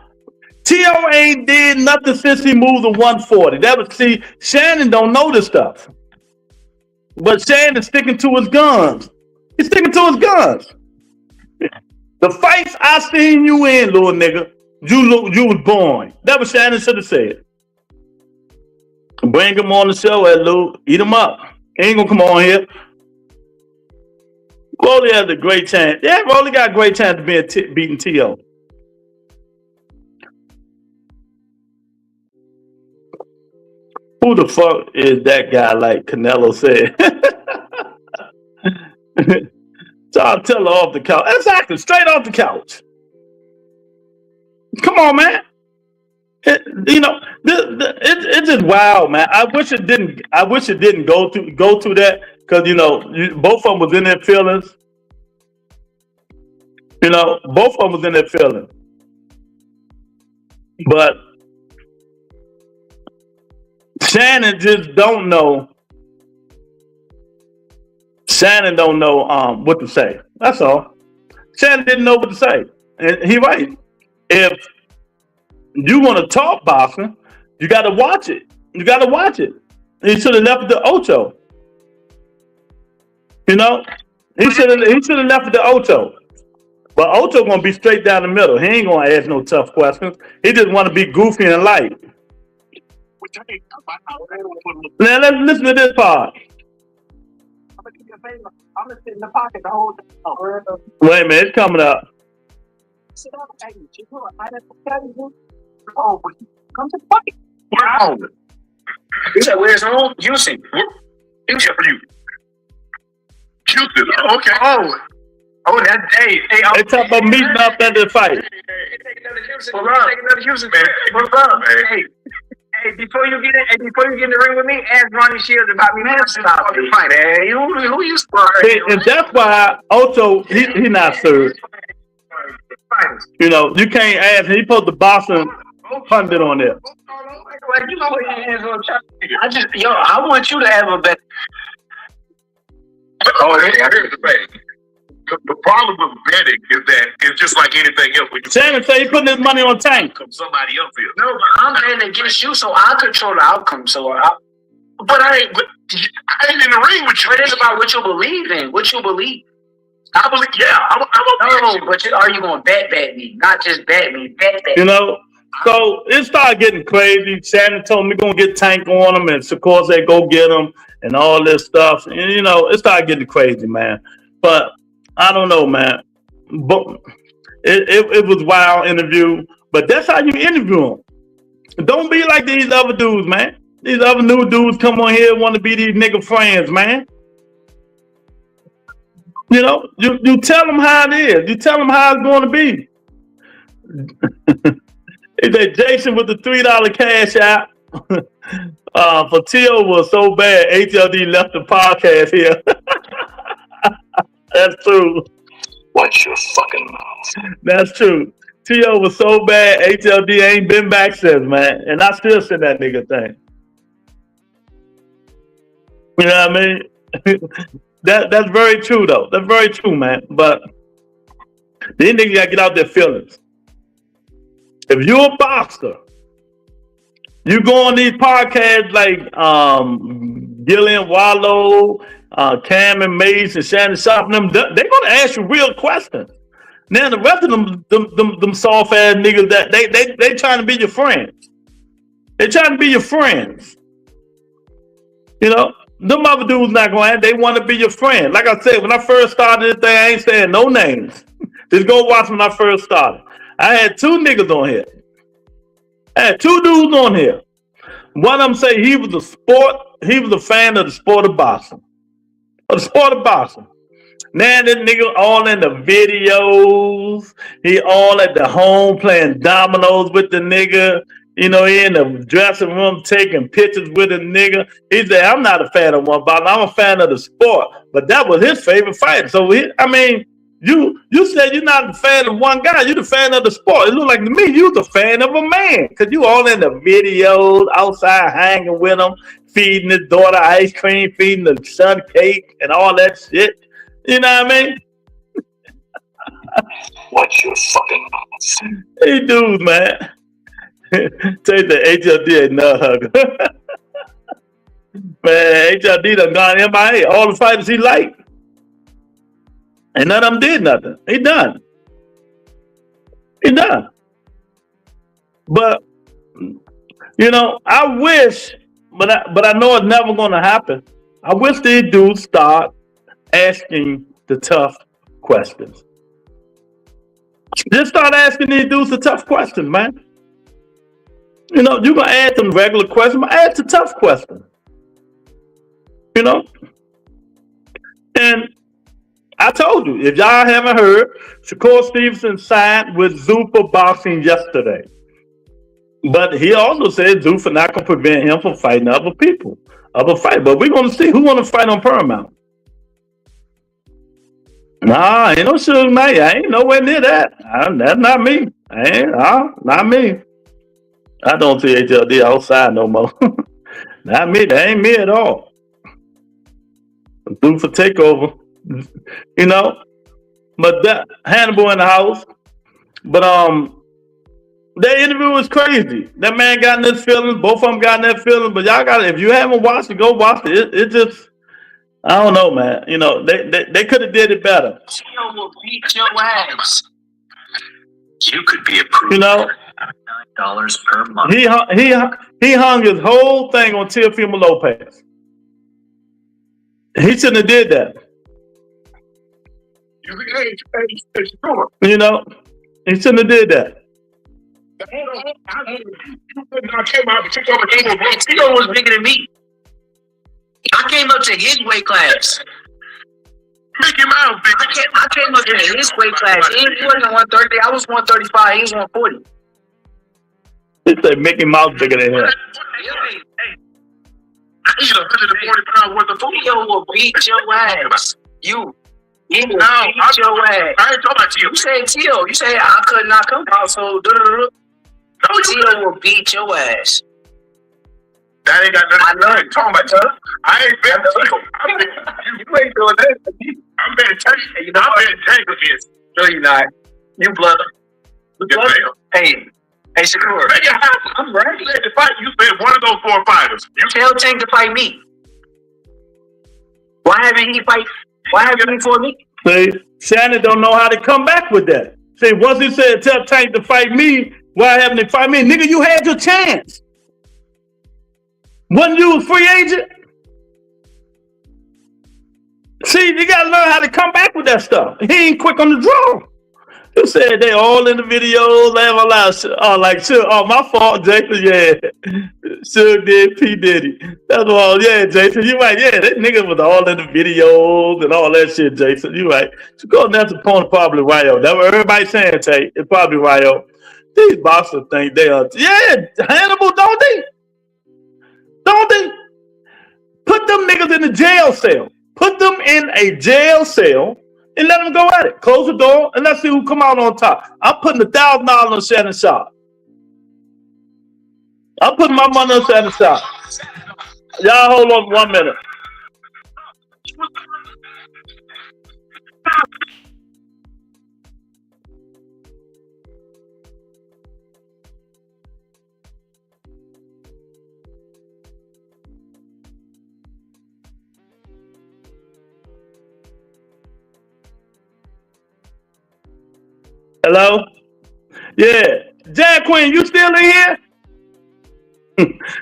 C: Teo ain't did nothing since he moved to 140. Shannon don't know this stuff. But Shannon's sticking to his guns. He's sticking to his guns. The fights I seen you in, little nigga, you was born. That was Shannon should have said. Bring him on the show, Lou. Eat him up. He ain't gonna come on here. Rolly has a great chance. Yeah, Rolly got a great chance of beating Teo. Who the fuck is that guy, like Canelo said? So I'll tell her off the couch. Exactly, straight off the couch. Come on, man. It's just wild, man. I wish it didn't. I wish it didn't go to that because both of them was in their feelings. Both of them was in their feelings. But Shannon just don't know. Shannon don't know what to say. That's all. Shannon didn't know what to say, and he right. If you want to talk boxing, you got to watch it. You got to watch it. He should have left it to Ocho. He should have left it to Ocho. But Ocho gonna be straight down the middle. He ain't gonna ask no tough questions. He just want to be goofy and light. Now let's listen to this part.
E: I'm gonna sit in the pocket the whole time.
C: Wait a minute, it's coming up.
E: Sit down, oh, come to the pocket. Wow. He said, "Where's home? Houston." Houston for you.
D: Houston. Okay.
E: Oh, that's hey.
C: They talk about meeting up at the fight.
E: Take another Houston, man. Hey, before you get in the ring with me, ask Ronnie Shields about me. Man, stop the fight. Hey, who you sparring?
C: And that's why Ocho he not served. You can't ask him. He put the boxing pundit on there.
E: I want you to have a bet.
D: Oh, here's the thing. The problem with betting is that it's just like anything else. When you
C: Shannon say he putting his money on Tank.
D: Somebody else is.
E: No, but I'm betting against you, so I control the outcome. But I ain't in the ring with you. But it's about what you believe in. What you believe.
D: I believe, yeah. I'm
E: but are you going to bet me? Not just bet me. Bet.
C: So it started getting crazy. Shannon told me we're gonna get Tank on him, and of course they go get him and all this stuff. And it started getting crazy, man. But I don't know, man. But it was a wild interview. But that's how you interview them. Don't be like these other dudes, man. These other new dudes come on here and want to be these nigga friends, man. You tell them how it is. You tell them how it's going to be. He said Jason with the $3 cash out for Tio was so bad. HLD left the podcast here. That's true.
D: Watch your fucking mouth.
C: That's true. Tio was so bad. HLD ain't been back since, man. And I still send that nigga thing. You know what I mean? That's very true, though. That's very true, man. But these niggas gotta get out their feelings. If you're a boxer, you go on these podcasts like Gillian Wallow, Cam and Mace and Shannon Sharp, they're gonna ask you real questions. Now the rest of them soft ass niggas that they trying to be your friends. They trying to be your friends. Them other dudes not going. They want to be your friend. Like I said, when I first started this thing, I ain't saying no names. Just go watch when I first started. I had two niggas on here. I had two dudes on here. One of them say he was a fan of the sport of boxing. Now this nigga all in the videos. He all at the home playing dominoes with the nigga. He in the dressing room taking pictures with a nigga. He said, I'm not a fan of one boxing. I'm a fan of the sport. But that was his favorite fight. So, you said you're not a fan of one guy. You're the fan of the sport. It looked like to me you the fan of a man. Because you all in the videos, outside hanging with him, feeding his daughter ice cream, feeding the son cake, and all that shit. You know what I mean?
D: Watch your fucking mouth.
C: Hey, dude, man. Take the HLD a nut hugger. Man, HLD done gone MIA. All the fighters he liked. And none of them did nothing. He done. But, I wish, but I know it's never going to happen. I wish these dudes start asking the tough questions. Just start asking these dudes the tough questions, man. You can add some regular questions, but add the tough questions. And I told you, if y'all haven't heard, Shakur Stevenson signed with Zuffa Boxing yesterday. But he also said Zuffa not going to prevent him from fighting other people, other fight. But we're going to see who want to fight on Paramount. Nah, ain't no Suge Knight. I ain't nowhere near that. That's not me. Not me. I don't see HLD outside no more. Not me. That ain't me at all. Zuffa takeover. You know, but that Hannibal in the house. But that interview was crazy. That man got in his feelings. Both of them got in their feelings. But y'all got it. If you haven't watched it, go watch it. It just, I don't know, man. You know, they could have did it better.
E: Tio will beat your ass. You could be approved.
C: You know,
E: $9 per month.
C: He hung his whole thing on Teofimo Lopez. He shouldn't have did that. You know, he shouldn't have did that.
E: Tio was bigger than me. I came up to his weight class.
D: Mickey Mouse,
E: I came up to his weight class. He wasn't 130. I was 135. He was 140.
C: He said Mickey Mouse bigger than him.
D: I eat 140 pounds worth of food.
E: Tio will beat your ass. You. He will beat your
D: I
E: ass.
D: ain't talking about Tio.
E: You say Tio. You say I could not come out. So Tio will beat your ass.
D: That ain't got nothing.
E: I know.
D: Talking about Tio. I ain't betting Tio. You ain't doing that. I'm betting Tank. You know, I'm betting Tank against.
E: No, you're not. You brother. Hey, Shakur. I'm ready.
D: You said to fight. You said one of those 4 fighters.
E: You tell Tank to fight me. Why haven't he fought me?
C: See, Shannon don't know how to come back with that. See, once he said tell Tank to fight me, why haven't he fight me? Nigga, you had your chance. Wasn't you a free agent? See, you gotta learn how to come back with that stuff. He ain't quick on the draw. You said they all in the videos, they have a lot of like Suge, my fault, Jason, yeah. Suge did, P Diddy. That's all, yeah, Jason, you right, yeah, that nigga was all in the videos and all that shit, Jason, you right. So go that's the point, probably Ryo. That's what everybody's saying, Tay. It's probably Ryo. These boxers think they are, yeah, Hannibal, don't they? Don't they? Put them niggas in the jail cell. Put them in a jail cell and let them go at it. Close the door and let's see who come out on top. I'm putting $1,000 on Shannon shot. I'm putting my money on Shannon shot. Y'all hold on 1 minute. Hello? Yeah. Jack Quinn, you still in here?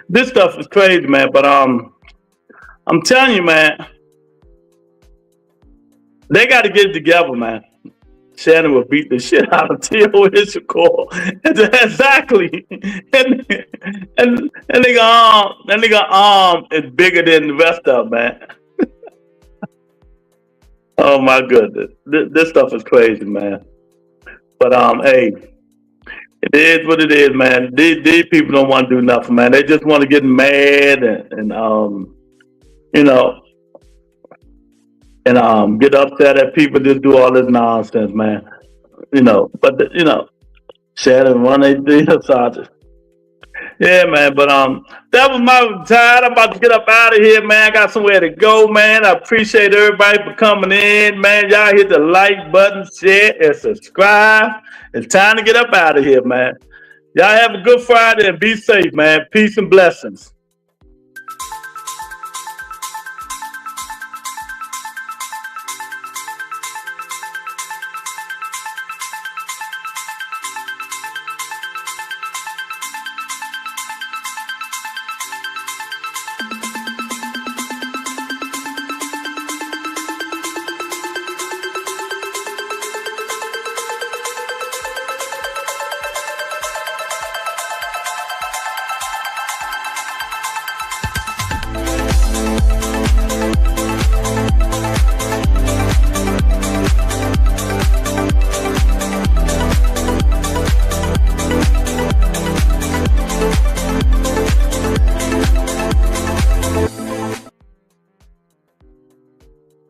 C: This stuff is crazy, man. But I'm telling you, man, they got to get it together, man. Shannon will beat the shit out of Tio and Shakur. Exactly. And nigga arm is bigger than the rest of them, man. Oh my goodness. This stuff is crazy, man. But hey, it is what it is, man. These people don't want to do nothing, man. They just want to get mad and you know, and get upset at people that do all this nonsense, man. You know, but you know, Shannon 183 Sergeant. Yeah, man, but that was my time. I'm about to get up out of here, man. I got somewhere to go, man. I appreciate everybody for coming in, man. Y'all hit the like button, share, and subscribe. It's time to get up out of here, man. Y'all have a good Friday and be safe, man. Peace and blessings.